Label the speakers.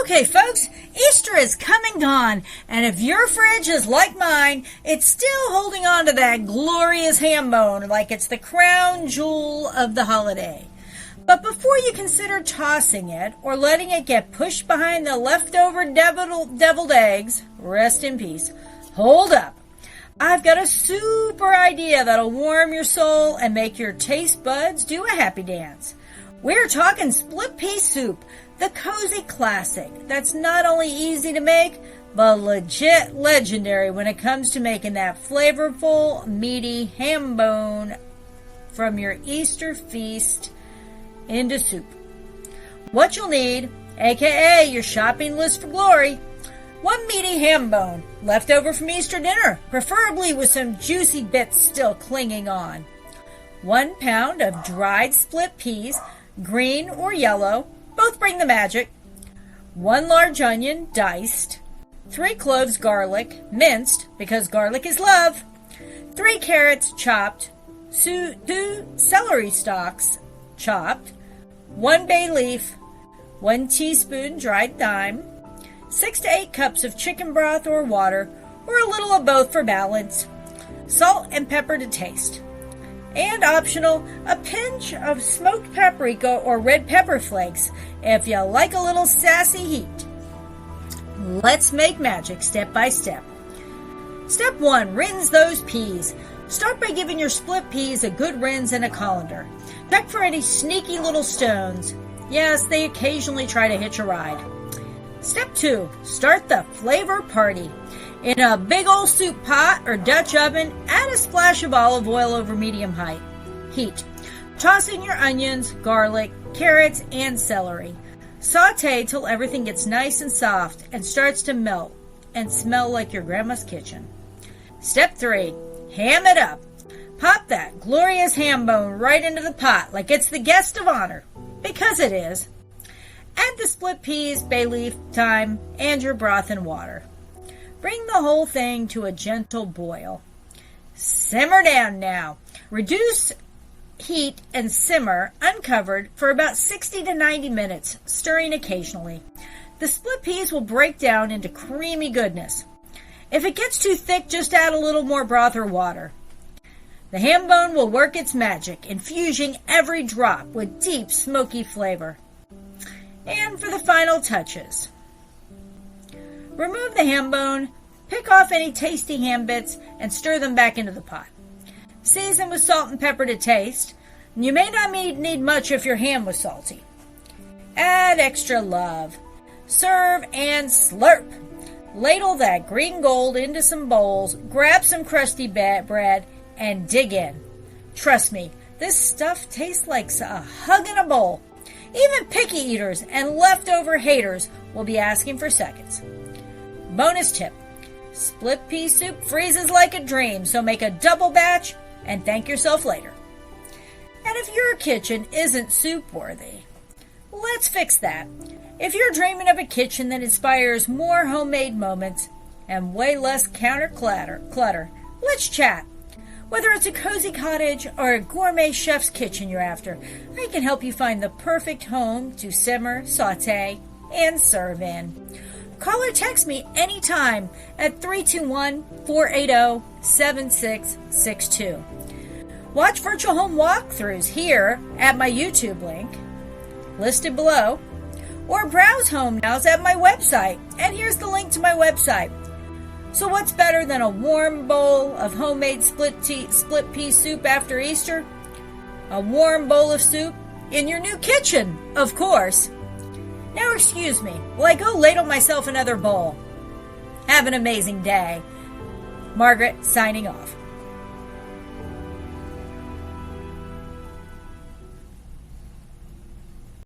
Speaker 1: Okay, folks, Easter is come and gone, and if your fridge is like mine, it's still holding on to that glorious ham bone like it's the crown jewel of the holiday. But before you consider tossing it or letting it get pushed behind the leftover deviled eggs, rest in peace, hold up. I've got a super idea that'll warm your soul and make your taste buds do a happy dance. We're talking split pea soup, the cozy classic that's not only easy to make, but legit legendary when it comes to making that flavorful, meaty ham bone from your Easter feast into soup. What you'll need, aka your shopping list for glory: 1 meaty ham bone, left over from Easter dinner, preferably with some juicy bits still clinging on. 1 pound of dried split peas, green or yellow, both bring the magic. 1 large onion, diced. 3 cloves garlic, minced, because garlic is love. 3 carrots, chopped. 2 celery stalks, chopped. 1 bay leaf. 1 teaspoon dried thyme. 6 to 8 cups of chicken broth or water, or a little of both for balance. Salt and pepper to taste. And optional, a pinch of smoked paprika or red pepper flakes if you like a little sassy heat. Let's make magic step by step. Step 1, rinse those peas. Start by giving your split peas a good rinse and a colander. Check for any sneaky little stones. Yes, they occasionally try to hitch a ride. Step 2, start the flavor party. In a big old soup pot or Dutch oven, add a splash of olive oil over medium heat. Toss in your onions, garlic, carrots, and celery. Saute till everything gets nice and soft and starts to melt and smell like your grandma's kitchen. Step 3, ham it up. Pop that glorious ham bone right into the pot like it's the guest of honor, because it is. Add the split peas, bay leaf, thyme, and your broth and water. Bring the whole thing to a gentle boil. Simmer down now. Reduce heat and simmer uncovered for about 60 to 90 minutes, stirring occasionally. The split peas will break down into creamy goodness. If it gets too thick, just add a little more broth or water. The ham bone will work its magic, infusing every drop with deep, smoky flavor. And for the final touches, remove the ham bone, pick off any tasty ham bits, and stir them back into the pot. Season with salt and pepper to taste. You may not need much if your ham was salty. Add extra love. Serve and slurp. Ladle that green gold into some bowls, grab some crusty bread, and dig in. Trust me, this stuff tastes like a hug in a bowl. Even picky eaters and leftover haters will be asking for seconds. Bonus tip: split pea soup freezes like a dream, so make a double batch and thank yourself later. And if your kitchen isn't soup worthy, let's fix that. If you're dreaming of a kitchen that inspires more homemade moments and way less counter clutter, let's chat. Whether it's a cozy cottage or a gourmet chef's kitchen you're after, I can help you find the perfect home to simmer, saute, and serve in. Call or text me anytime at 321-480-7662. Watch virtual home walkthroughs here at my YouTube link, listed below, or browse home nows at my website, and here's the link to my website. So what's better than a warm bowl of homemade split pea soup after Easter? A warm bowl of soup in your new kitchen, of course. Now excuse me while I go ladle myself another bowl. Have an amazing day. Margaret signing off.